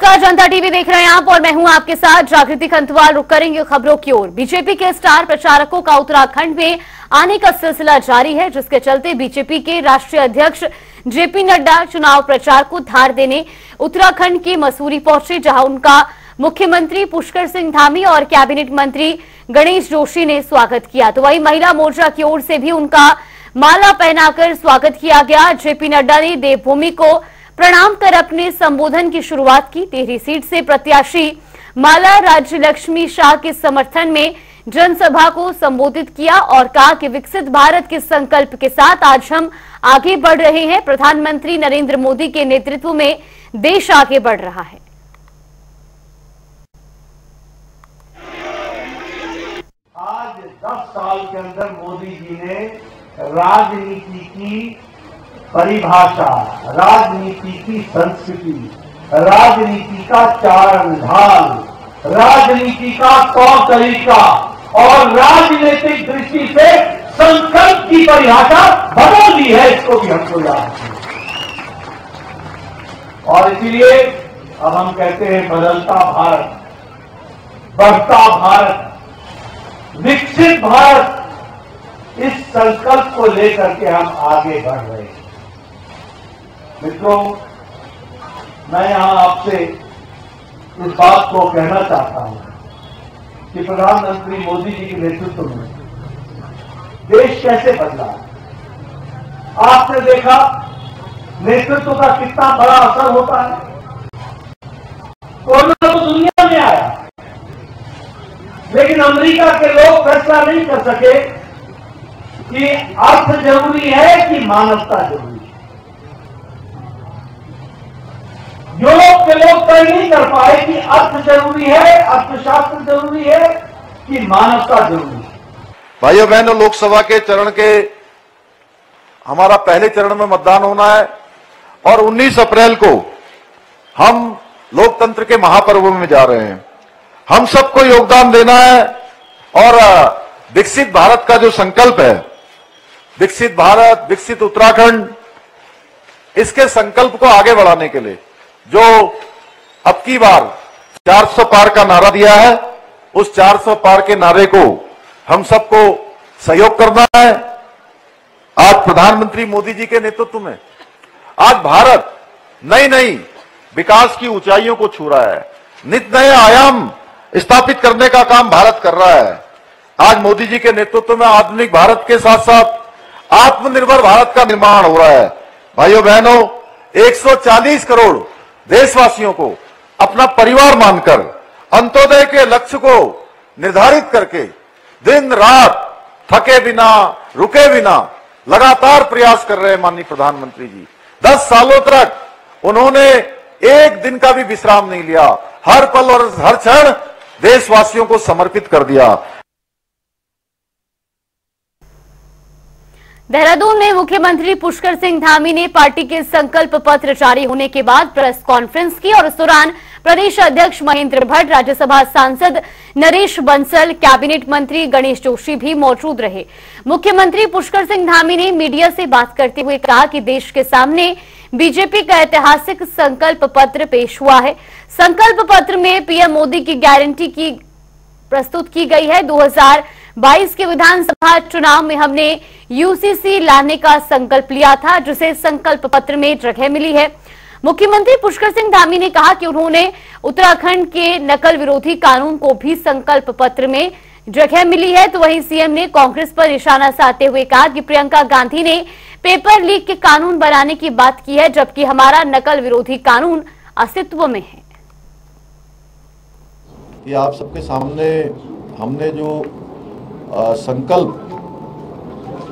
नमस्कार, जनता टीवी देख रहे हैं आप और मैं हूं आपके साथ जागृति खंतवाल। रुक करेंगे खबरों की ओर। बीजेपी के स्टार प्रचारकों का उत्तराखंड में आने का सिलसिला जारी है, जिसके चलते बीजेपी के राष्ट्रीय अध्यक्ष जेपी नड्डा चुनाव प्रचार को धार देने उत्तराखंड के मसूरी पहुंचे, जहां उनका मुख्यमंत्री पुष्कर सिंह धामी और कैबिनेट मंत्री गणेश जोशी ने स्वागत किया। तो वहीं महिला मोर्चा की ओर से भी उनका माला पहनाकर स्वागत किया गया। जेपी नड्डा ने देवभूमि को प्रणाम कर अपने संबोधन की शुरुआत की। टिहरी सीट से प्रत्याशी माला राज्य लक्ष्मी शाह के समर्थन में जनसभा को संबोधित किया और कहा कि विकसित भारत के संकल्प के साथ आज हम आगे बढ़ रहे हैं। प्रधानमंत्री नरेंद्र मोदी के नेतृत्व में देश आगे बढ़ रहा है। आज 10 साल के अंदर मोदी जी ने राजनीति की परिभाषा, राजनीति की संस्कृति, राजनीति का चारण ढाल, राजनीति का तौर तरीका और राजनीतिक दृष्टि से संकल्प की परिभाषा बदल दी है। इसको भी हमको याद है और इसीलिए अब हम कहते हैं बदलता भारत, बढ़ता भारत, विकसित भारत। इस संकल्प को लेकर के हम आगे बढ़ रहे हैं। मित्रों, मैं यहां आपसे इस बात को कहना चाहता हूं कि प्रधानमंत्री मोदी जी के नेतृत्व में देश कैसे बदला। आपने देखा नेतृत्व का कितना बड़ा असर होता है। कोरोना तो दुनिया में आया, लेकिन अमेरिका के लोग फैसला नहीं कर सके कि अर्थ जरूरी है कि मानवता जरूरी है। यूरोप के लोग तय नहीं कर पाए कि अर्थ जरूरी है, अर्थशास्त्र जरूरी है कि मानवता जरूरी है। भाइयों बहनों, लोकसभा के चरण के हमारा पहले चरण में मतदान होना है और 19 अप्रैल को हम लोकतंत्र के महापर्व में जा रहे हैं। हम सबको योगदान देना है और विकसित भारत का जो संकल्प है, विकसित भारत, विकसित उत्तराखंड, इसके संकल्प को आगे बढ़ाने के लिए जो अब की बार 400 पार का नारा दिया है, उस 400 पार के नारे को हम सबको सहयोग करना है। आज प्रधानमंत्री मोदी जी के नेतृत्व में आज भारत नई नई विकास की ऊंचाइयों को छू रहा है, नित नए आयाम स्थापित करने का काम भारत कर रहा है। आज मोदी जी के नेतृत्व में आधुनिक भारत के साथ साथ आत्मनिर्भर भारत का निर्माण हो रहा है। भाइयों बहनों, 140 करोड़ देशवासियों को अपना परिवार मानकर अंत्योदय के लक्ष्य को निर्धारित करके दिन रात थके बिना, रुके बिना लगातार प्रयास कर रहे हैं माननीय प्रधानमंत्री जी। 10 सालों तक उन्होंने एक दिन का भी विश्राम नहीं लिया, हर पल और हर क्षण देशवासियों को समर्पित कर दिया। देहरादून में मुख्यमंत्री पुष्कर सिंह धामी ने पार्टी के संकल्प पत्र जारी होने के बाद प्रेस कॉन्फ्रेंस की और इस दौरान प्रदेश अध्यक्ष महेंद्र भट्ट, राज्यसभा सांसद नरेश बंसल, कैबिनेट मंत्री गणेश जोशी भी मौजूद रहे। मुख्यमंत्री पुष्कर सिंह धामी ने मीडिया से बात करते हुए कहा कि देश के सामने बीजेपी का ऐतिहासिक संकल्प पत्र पेश हुआ है। संकल्प पत्र में पीएम मोदी की गारंटी की प्रस्तुत की गई है। 2022 के विधानसभा चुनाव में हमने यूसीसी लाने का संकल्प लिया था, जिसे संकल्प पत्र में जगह मिली है। मुख्यमंत्री पुष्कर सिंह धामी ने कहा कि उन्होंने उत्तराखंड के नकल विरोधी कानून को भी संकल्प पत्र में जगह मिली है। तो वहीं सीएम ने कांग्रेस पर निशाना साधते हुए कहा कि प्रियंका गांधी ने पेपर लीक के कानून बनाने की बात की है, जबकि हमारा नकल विरोधी कानून अस्तित्व में है। ये आप सबके सामने हमने जो संकल्प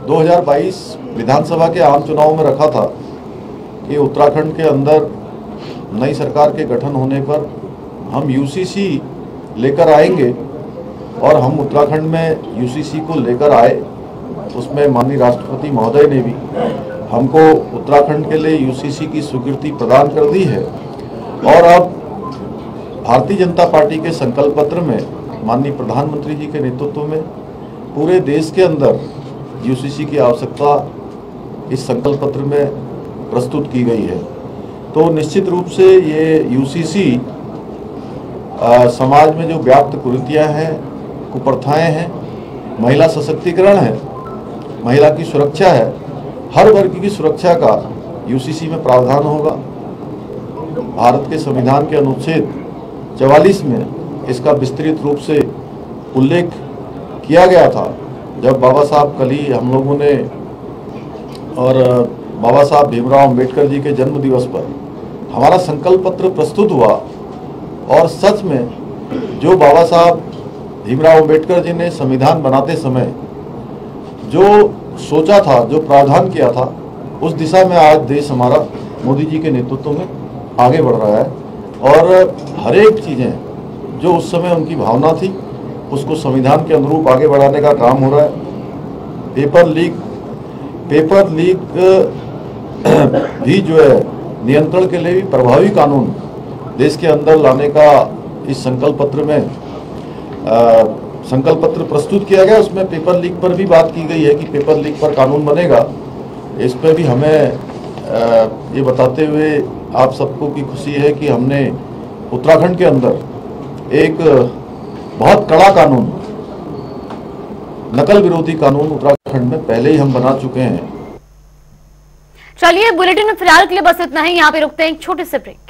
2022 विधानसभा के आम चुनाव में रखा था कि उत्तराखंड के अंदर नई सरकार के गठन होने पर हम यूसीसी लेकर आएंगे और हम उत्तराखंड में यूसीसी को लेकर आए। उसमें माननीय राष्ट्रपति महोदय ने भी हमको उत्तराखंड के लिए यूसीसी की स्वीकृति प्रदान कर दी है और अब भारतीय जनता पार्टी के संकल्प पत्र में माननीय प्रधानमंत्री जी के नेतृत्व में पूरे देश के अंदर यूसीसी की आवश्यकता इस संकल्प पत्र में प्रस्तुत की गई है। तो निश्चित रूप से ये यूसीसी समाज में जो व्याप्त कुरीतियाँ हैं, कुप्रथाएं हैं, महिला सशक्तिकरण है, महिला की सुरक्षा है, हर वर्ग की सुरक्षा का यूसीसी में प्रावधान होगा। भारत के संविधान के अनुच्छेद 44 में इसका विस्तृत रूप से उल्लेख किया गया था। जब बाबा साहब कल ही हम लोगों ने और बाबा साहब भीमराव अंबेडकर जी के जन्म दिवस पर हमारा संकल्प पत्र प्रस्तुत हुआ और सच में जो बाबा साहब भीमराव अंबेडकर जी ने संविधान बनाते समय जो सोचा था, जो प्रावधान किया था, उस दिशा में आज देश हमारा मोदी जी के नेतृत्व में आगे बढ़ रहा है और हर एक चीज़ें जो उस समय उनकी भावना थी उसको संविधान के अनुरूप आगे बढ़ाने का काम हो रहा है। पेपर लीक भी जो है नियंत्रण के लिए भी प्रभावी कानून देश के अंदर लाने का इस संकल्प पत्र में संकल्प पत्र प्रस्तुत किया गया। उसमें पेपर लीक पर भी बात की गई है कि पेपर लीक पर कानून बनेगा। इस पर भी हमें ये बताते हुए आप सबको की खुशी है कि हमने उत्तराखंड के अंदर एक बहुत कड़ा कानून, नकल विरोधी कानून उत्तराखंड में पहले ही हम बना चुके हैं। चलिए, बुलेटिन में फिलहाल के लिए बस इतना ही। यहाँ पे रुकते हैं एक छोटे से ब्रेक।